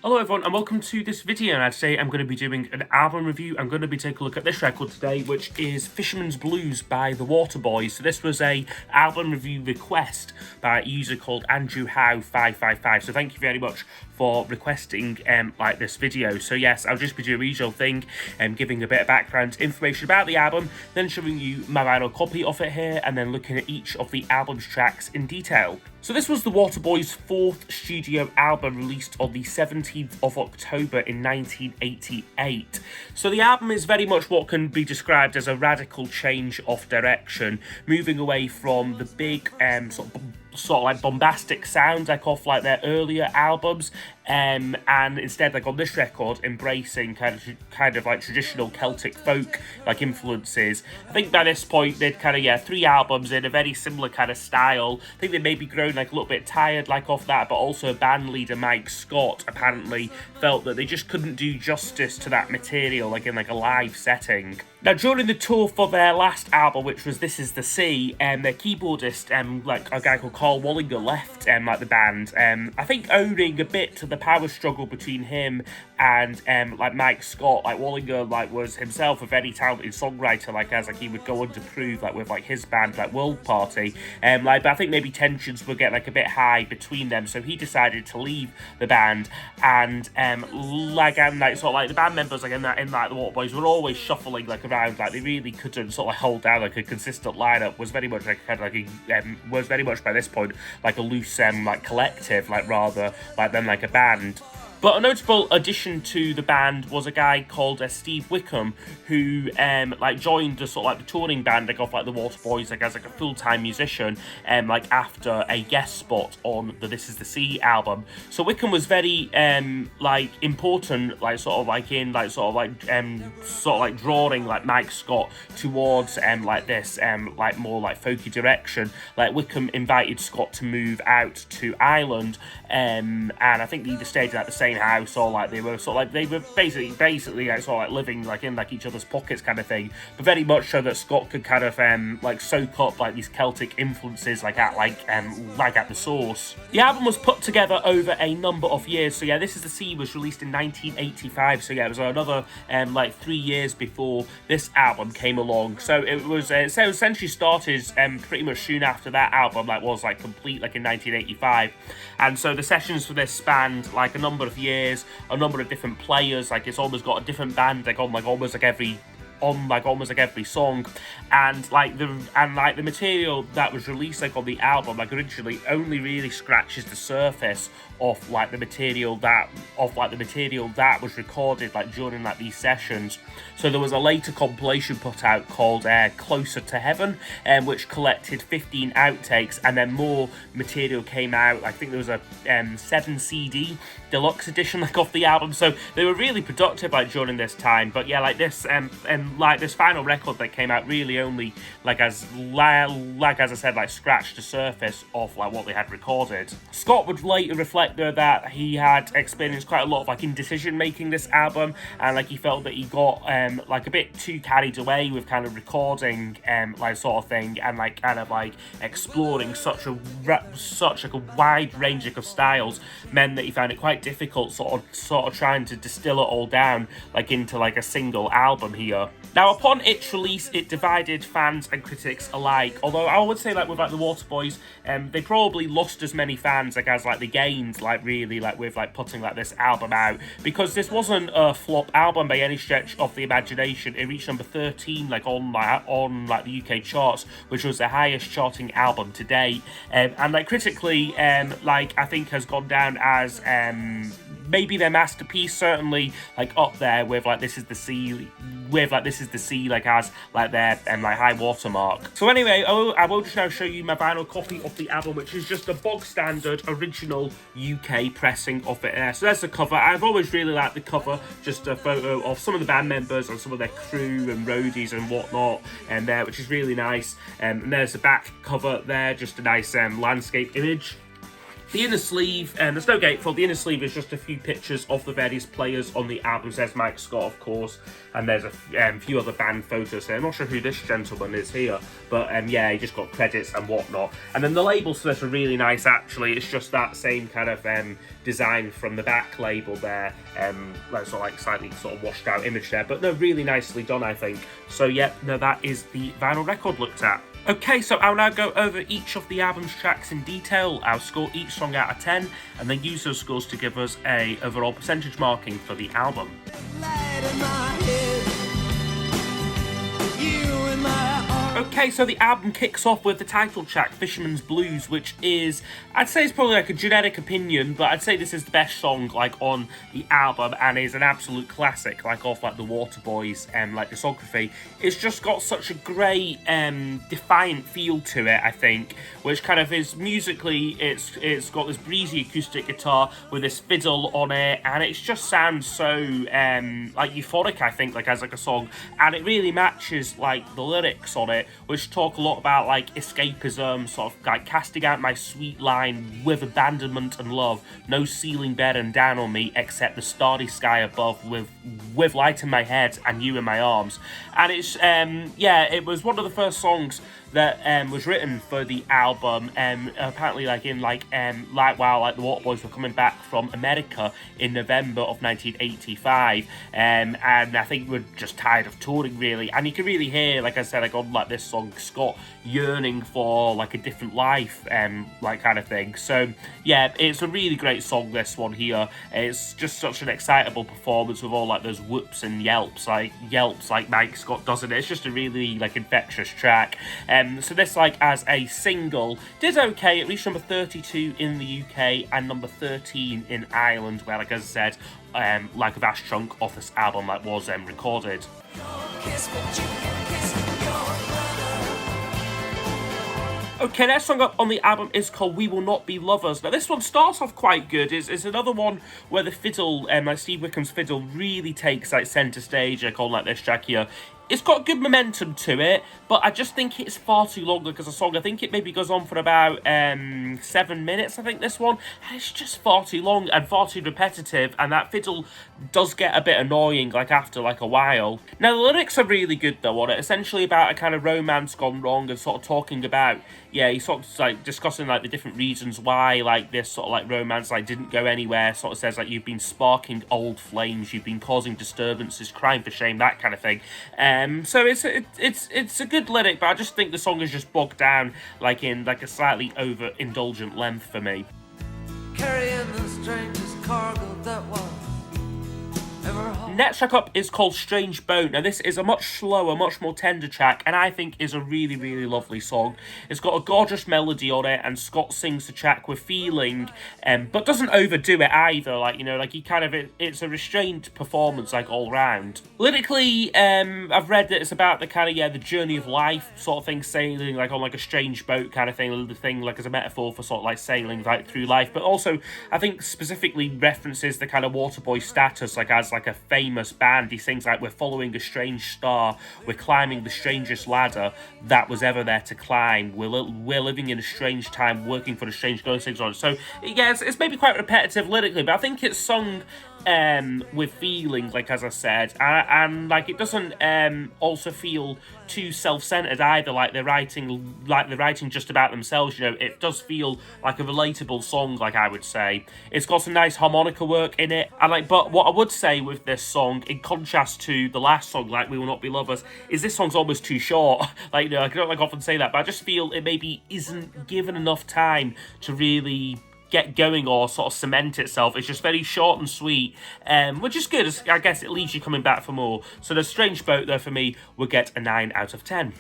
Hello everyone and welcome to this video, and today I'm going to be doing an album review. I'm going to be taking a look at this record today, which is Fisherman's Blues by the Waterboys. So this was a album review request by a user called Andrew Howe 555. So thank you very much for requesting like this video. So yes, I'll just be doing a usual thing, giving a bit of background information about the album, then showing you my vinyl copy of it here, and then looking at each of the album's tracks in detail. So this was the Waterboys' fourth studio album, released on the 17th of October in 1988. So the album is very much what can be described as a radical change of direction, moving away from the big sort of like bombastic sounds like off like their earlier albums, and instead like on this record embracing kind of like traditional Celtic folk like influences. I think by this point they'd three albums in a very similar kind of style. I think they maybe grown like a little bit tired like off that, but also band leader Mike Scott apparently felt that they just couldn't do justice to that material like in like a live setting. Now during the tour for their last album, which was This Is the Sea, their keyboardist like a guy called Carl Wallinger left like the band, I think owing a bit to the power struggle between him and like Mike Scott. Like Wallinger like was himself a very talented songwriter, like as like he would go on to prove like with like his band like World Party, but I think maybe tensions would get like a bit high between them, so he decided to leave the band. And sort of like the band members like in the Waterboys were always shuffling like around, like they really couldn't sort of hold down like a consistent lineup. Was very much like was very much by this point like a loose like collective, like rather like than like a band. But a notable addition to the band was a guy called Steve Wickham, who like joined the sort of like the touring band like off like the Waterboys like as like a full-time musician, like after a guest spot on the This Is the Sea album. So Wickham was very like important, like sort of like in like sort of like drawing like Mike Scott towards like this like more like folky direction. Like Wickham invited Scott to move out to Ireland, and I think they either stayed at the same house or like they were basically like sort of like living like in like each other's pockets kind of thing, but very much so that Scott could kind of like soak up like these Celtic influences like at the source. The album was put together over a number of years. So yeah, This Is the Sea was released in 1985, so yeah, it was another like 3 years before this album came along. So it was so essentially started pretty much soon after that album like was like complete like in 1985. And so the sessions for this spanned like a number of years, a number of different players. Like it's almost got a different band like on like almost like every song, and the material that was released like on the album like originally only really scratches the surface of like the material that was recorded like during like these sessions. So there was a later compilation put out called Closer to Heaven, which collected 15 outtakes, and then more material came out. I think there was a 7 CD deluxe edition like off the album. So they were really productive like during this time. But yeah, like this like this final record that came out really only like as I said like scratched the surface of like what they had recorded. Scott would later reflect though that he had experienced quite a lot of like indecision making this album, and like he felt that he got like a bit too carried away with kind of recording like sort of thing, and like kind of like exploring such like a wide range of styles meant that he found it quite difficult sort of trying to distill it all down like into like a single album here. Now, upon its release, it divided fans and critics alike. Although I would say, like with like the Waterboys, they probably lost as many fans like as like they gained, like really like with like putting like this album out, because this wasn't a flop album by any stretch of the imagination. It reached number 13 like on the UK charts, which was the highest charting album to date, and like critically, like I think has gone down as maybe their masterpiece, certainly like up there with like This Is the Sea, like as like their like high watermark. So anyway, I will just now show you my vinyl copy of the album, which is just a bog standard original UK pressing of it there. So there's the cover. I've always really liked the cover, just a photo of some of the band members and some of their crew and roadies and whatnot, and there, which is really nice. And there's the back cover there, just a nice landscape image. The inner sleeve, and there's no gatefold, the inner sleeve is just a few pictures of the various players on the album. There's Mike Scott, of course, and there's a few other band photos here. I'm not sure who this gentleman is here, but yeah, he just got credits and whatnot. And then the labels for this are really nice, actually. It's just that same kind of design from the back label there, like slightly sort of washed out image there, but no, really nicely done, I think. So yeah, no, that is the vinyl record looked at. Okay, so I'll now go over each of the album's tracks in detail. I'll score each song out of 10, and then use those scores to give us a overall percentage marking for the album. Okay, so the album kicks off with the title track, Fisherman's Blues, which is, I'd say it's probably like a generic opinion, but I'd say this is the best song, like, on the album, and is an absolute classic, like, off, like, the Waterboys, like, discography. It's just got such a great, defiant feel to it, I think, which kind of is, musically, it's got this breezy acoustic guitar with this fiddle on it, and it just sounds so, like, euphoric, I think, like, as, like, a song, and it really matches, like, the lyrics on it, which talk a lot about, like, escapism, sort of, like, casting out my sweet line with abandonment and love, no ceiling bearing down on me except the starry sky above, with light in my head and you in my arms. And it's, yeah, it was one of the first songs that was written for the album, apparently like while like the Waterboys were coming back from America in November of 1985, and I think we're just tired of touring, really, and you can really hear, like I said, like on like this song, Scott yearning for like a different life, like kind of thing. So yeah, it's a really great song, this one here. It's just such an excitable performance with all like those whoops and yelps like Mike Scott does in it. It's just a really like infectious track. So this, like, as a single, did okay. It reached number 32 in the UK and number 13 in Ireland, where, like I said, like a vast chunk of this album like was recorded. Okay, next song up on the album is called We Will Not Be Lovers. Now, this one starts off quite good. It's another one where the fiddle, like Steve Wickham's fiddle, really takes like centre stage, like on like this track here. It's got good momentum to it, but I just think it's far too long like as a song. I think it maybe goes on for about 7 minutes, I think, this one. And it's just far too long and far too repetitive, and that fiddle does get a bit annoying like after like a while. Now, the lyrics are really good though on it. Essentially about a kind of romance gone wrong, and sort of talking about, yeah, he's sort of like discussing like the different reasons why like this sort of like romance like didn't go anywhere. Sort of says like, you've been sparking old flames, you've been causing disturbances, crying for shame, that kind of thing. So it's a good lyric, but I just think the song is just bogged down like in like a slightly overindulgent length for me. Carrying the strangest cargo that was ever. Next track up is called Strange Boat. Now, this is a much slower, much more tender track, and I think is a really, really lovely song. It's got a gorgeous melody on it, and Scott sings the track with feeling, but doesn't overdo it either. Like, you know, like he kind of, it's a restrained performance, like all round. Lyrically, I've read that it's about the kind of, yeah, the journey of life sort of thing, sailing like on like a strange boat kind of thing, the thing like as a metaphor for sort of like sailing like through life. But also, I think specifically references the kind of Waterboy status, like as like a famous band. He sings like, we're following a strange star, we're climbing the strangest ladder that was ever there to climb, we're living in a strange time, working for the strange ghost things on. So yeah, it's maybe quite repetitive lyrically, but I think it's sung with feeling, like as I said, and like it doesn't also feel too self-centered either, like they're writing just about themselves. You know, it does feel like a relatable song, like I would say. It's got some nice harmonica work in it, and like, but what I would say with this song, in contrast to the last song, like We Will Not Be Lovers, is this song's almost too short. Like, you know, I don't like often say that, but I just feel it maybe isn't given enough time to really get going or sort of cement itself. It's just very short and sweet, which is good. I guess it leaves you coming back for more. So the Strange Boat there for me would get a 9 out of 10.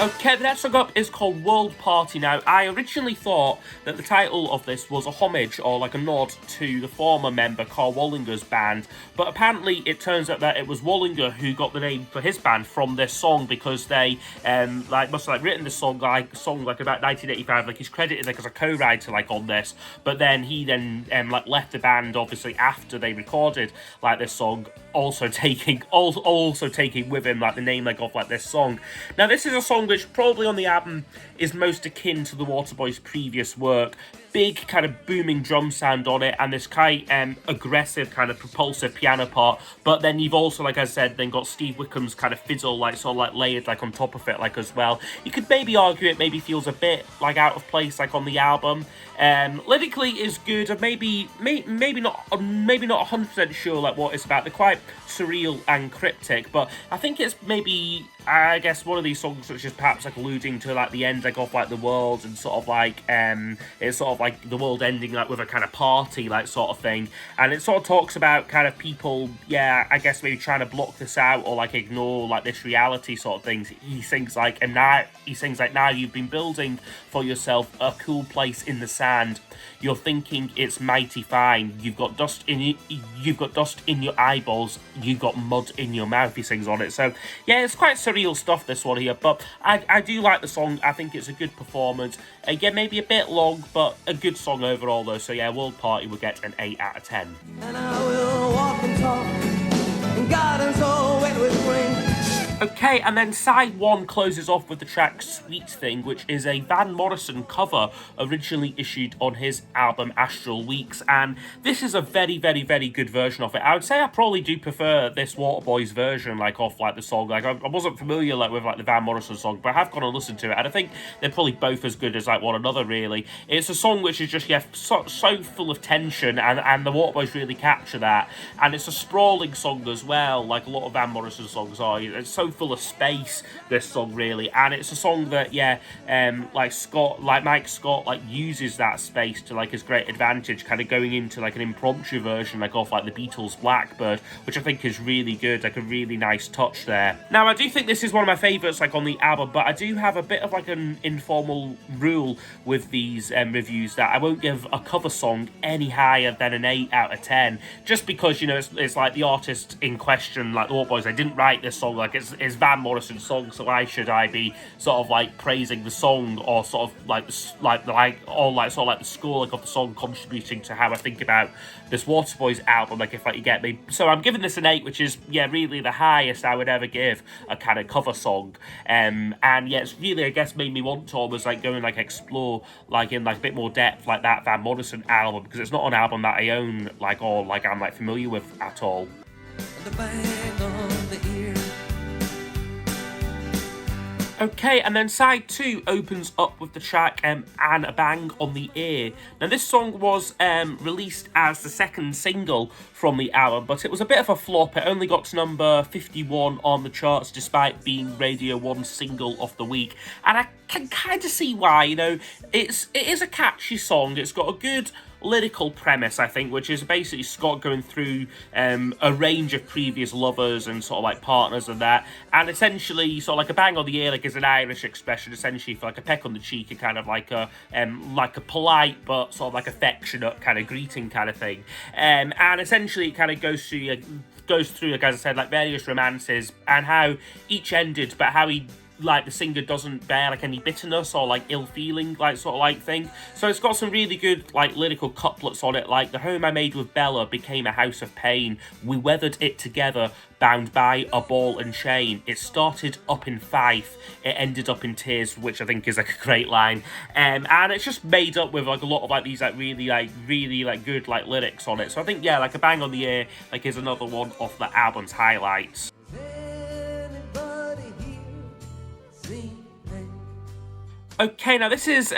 Okay, the next song up is called World Party. Now, I originally thought that the title of this was a homage or like a nod to the former member Carl Wallinger's band, but apparently it turns out that it was Wallinger who got the name for his band from this song, because they must have written this song like about 1985. Like, he's credited like as a co-writer like on this, but then he left the band obviously after they recorded like this song, also taking with him like the name like of like this song. Now, this is a song which probably on the album is most akin to the Waterboys' previous work. Big kind of booming drum sound on it, and this quite aggressive kind of propulsive piano part. But then you've also, like I said, then got Steve Wickham's kind of fiddle like sort of like layered like on top of it like as well. You could maybe argue it maybe feels a bit like out of place like on the album. Lyrically is good. Maybe not 100% sure like what it's about. They're quite surreal and cryptic, but I think it's maybe, I guess, one of these songs which is perhaps like alluding to like the end like of like the world, and sort of like it's sort of like the world ending like with a kind of party like sort of thing. And it sort of talks about kind of people, yeah, I guess maybe trying to block this out or like ignore like this reality sort of things. He sings like, now you've been building for yourself a cool place in the sand. You're thinking it's mighty fine. You've got dust in your eyeballs. You got mud in your mouth. He sings on it. So yeah, it's quite surreal stuff, this one here. But I do like the song. I think it's a good performance. Again, maybe a bit long, but a good song overall though. So yeah, World Party will get an 8 out of 10. And I will walk and talk in gardens all wet with rain. Okay, and then side 1 closes off with the track Sweet Thing, which is a Van Morrison cover originally issued on his album Astral Weeks, and this is a very, very, very good version of it. I would say I probably do prefer this Waterboys version, like, off, like, the song. Like, I wasn't familiar, like, with, like, the Van Morrison song, but I have gone and listened to it, and I think they're probably both as good as, like, one another, really. It's a song which is just, yeah, so full of tension, and the Waterboys really capture that, and it's a sprawling song as well, like a lot of Van Morrison songs are. It's so full of space, this song, really, and it's a song that, yeah, like Mike Scott, like, uses that space to, like, his great advantage, kind of going into, like, an impromptu version, like, off, like, the Beatles' Blackbird, which I think is really good, like, a really nice touch there. Now, I do think this is one of my favourites, like, on the album, but I do have a bit of, like, an informal rule with these reviews, that I won't give a cover song any higher than an 8 out of 10, just because, you know, it's like the artist in question, like the Waterboys, they didn't write this song, like, it's Van Morrison's song, so why should I be sort of like praising the song, or sort of like the score like of the song contributing to how I think about this Waterboys album, like, if like you get me. So I'm giving this an 8, which is, yeah, really the highest I would ever give a kind of cover song. And yeah, it's really, I guess, made me want to almost like go and like explore like in like a bit more depth like that Van Morrison album, because it's not an album that I own like, or like I'm like familiar with at all. The bang on the ear. Okay, and then side 2 opens up with the track And a Bang on the Ear. Now, this song was released as the second single from the album, but it was a bit of a flop. It only got to number 51 on the charts, despite being Radio 1 single of the week. And I can kind of see why, you know. It is a catchy song. It's got a good lyrical premise, I think, which is basically Scott going through a range of previous lovers and sort of like partners and that, and essentially sort of like a bang on the ear, like, is an Irish expression essentially for like a peck on the cheek, and kind of like a polite but sort of like affectionate kind of greeting kind of thing, and essentially it kind of goes through like, as I said, like various romances and how each ended, but how the singer doesn't bear like any bitterness or like ill feeling, like sort of like thing. So it's got some really good like lyrical couplets on it, like, the home I made with Bella became a house of pain. We weathered it together, bound by a ball and chain. It started up in Fife, it ended up in tears, which I think is like a great line. And it's just made up with like a lot of like these like really good like lyrics on it. So I think, yeah, like a bang on the ear like is another one of the album's highlights. Okay, now this is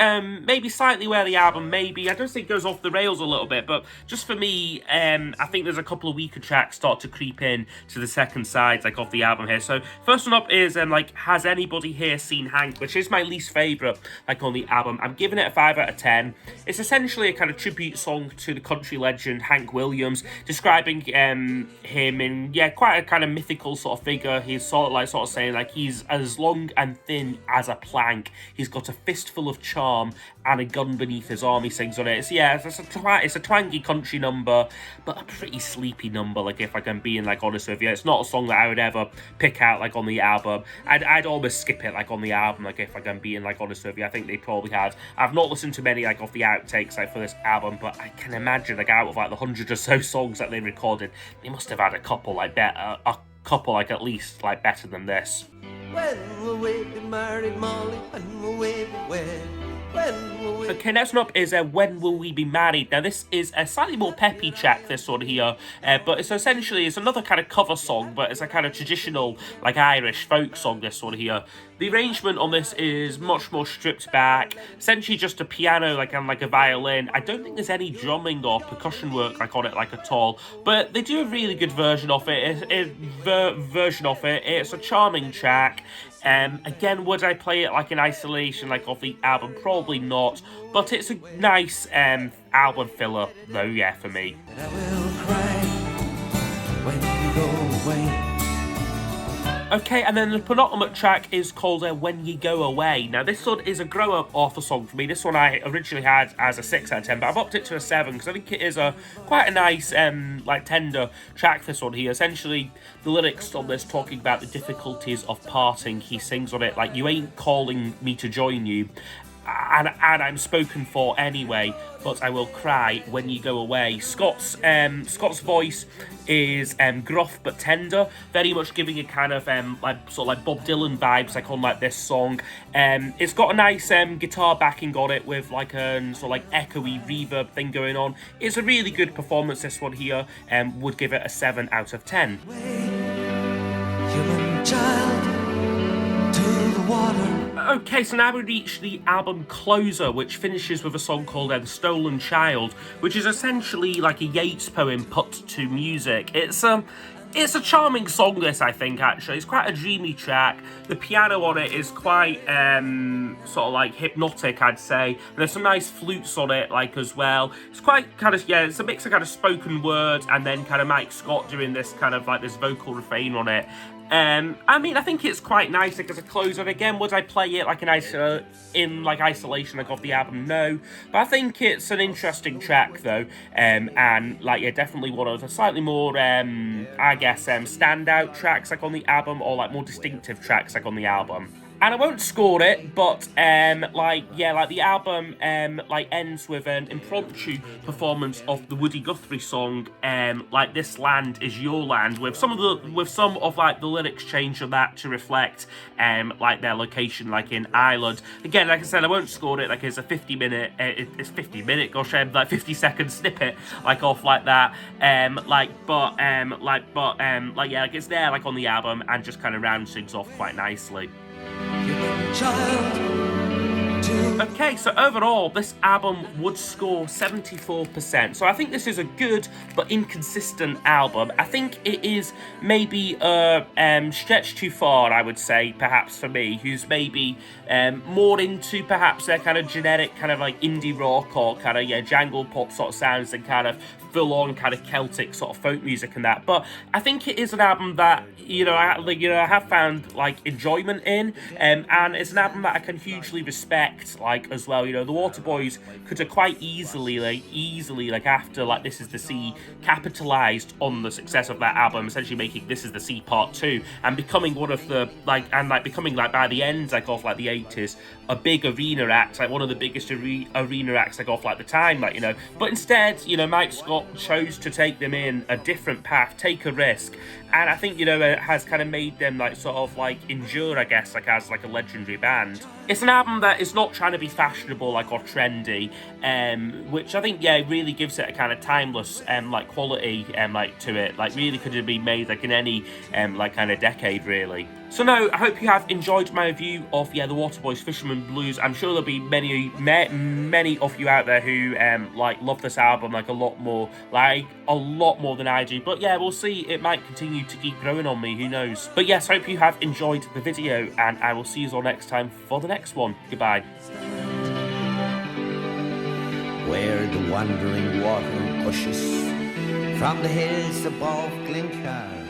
maybe slightly where the album maybe, I don't think goes off the rails a little bit, but just for me, I think there's a couple of weaker tracks start to creep in to the second side, like, of the album here. So first one up is like, Has Anybody Here Seen Hank, which is my least favourite like on the album. I'm giving it a 5 out of 10. It's essentially a kind of tribute song to the country legend Hank Williams, describing him in, yeah, quite a kind of mythical sort of figure. He's sort of saying like he's as long and thin as a plank. He's got a fistful of charm and a gun beneath his arm, he sings on it. It's a twangy country number, but a pretty sleepy number, like, if I can be like honest with you. It's not a song that I would ever pick out like on the album. I'd almost skip it like on the album, like, if I can be like honest with you. I think they probably had, I've not listened to many like of the outtakes like for this album, but I can imagine like out of like the 100 or so songs that they recorded, they must have had a couple like better, a couple like at least like better than this. When we're waiting married, Molly? When will we be wed? When will we... Okay, next up is When Will We Be Married? Now, this is a slightly more peppy track, this one here, but it's essentially, it's another kind of cover song, but it's a kind of traditional, like, Irish folk song, this one here. The arrangement on this is much more stripped back, essentially just a piano, like, and like a violin. I don't think there's any drumming or percussion work, like, on it, like, at all, but they do a really good version of it. It's a charming track. Again, would I play it like in isolation, like off the album? Probably not, but it's a nice album filler, though, yeah, for me. And I will cry when you go away. Okay, and then the penultimate track is called When You Go Away. Now, this one is a grow-up author song for me. This one I originally had as a 6 out of 10, but I've upped it to a 7 because I think it is quite a nice, like, tender track, this one here. Essentially, the lyrics on this talking about the difficulties of parting. He sings on it, like, you ain't calling me to join you. And I'm spoken for anyway, but I will cry when you go away. Scott's voice is gruff but tender, very much giving a kind of like sort of like Bob Dylan vibes, like on like this song. It's got a nice guitar backing on it with like a sort of like echoey reverb thing going on. It's a really good performance, this one here. Would give it a 7 out of 10. Human child to the water. Okay, so now we reach the album closer, which finishes with a song called The Stolen Child, which is essentially like a Yeats poem put to music. It's a charming song, this, I think, actually. It's quite a dreamy track. The piano on it is quite sort of like hypnotic, I'd say. And there's some nice flutes on it, like, as well. It's quite kind of, yeah, it's a mix of kind of spoken word and then kind of Mike Scott doing this kind of like this vocal refrain on it. I mean, I think it's quite nice, like, as a closer. Again, would I play it like in isolation, like off the album? No, but I think it's an interesting track, though, and like, yeah, definitely one of the slightly more, I guess, standout tracks, like, on the album, or like more distinctive tracks, like, on the album. And I won't score it, but like, yeah, like the album like ends with an impromptu performance of the Woody Guthrie song, like This Land Is Your Land, with some of like the lyrics changed on that to reflect like their location, like in Ireland. Again, like I said, I won't score it. Like, it's a 50-minute, like 50-second snippet, like off like that. Like yeah, like it's there, like on the album, and just kind of rounds things off quite nicely. Okay, so overall, this album would score 74%. So I think this is a good but inconsistent album. I think it is maybe stretched too far, I would say, perhaps for me, who's maybe more into perhaps their kind of generic kind of like indie rock or kind of, yeah, jangle pop sort of sounds than kind of full-on kind of Celtic sort of folk music and that. But I think it is an album that, I have found like enjoyment in, and it's an album that I can hugely respect, like, as well. The Waterboys could have quite easily after like This Is the Sea capitalized on the success of that album, essentially making This Is the Sea Part 2 and becoming one of the becoming by the end like of like the 80s a big arena act, like one of the biggest arena acts like off like the time, like, but instead, Mike Scott chose to take them in a different path, take a risk, and I think, it has kind of made them like sort of like endure, I guess, like as like a legendary band. It's an album that is not trying to be fashionable, like, or trendy, which I think, yeah, really gives it a kind of timeless like quality like to it, like really could have been made like in any like kind of decade, really. So no, I hope you have enjoyed my review of, the Waterboys Fisherman Blues. I'm sure there'll be many of you out there who like love this album like a lot more than I do. But yeah, we'll see. It might continue to keep growing on me, who knows. But yes, I hope you have enjoyed the video, and I will see you all next time for the next one. Goodbye. Where the wandering water pushes from the hills above Glencar.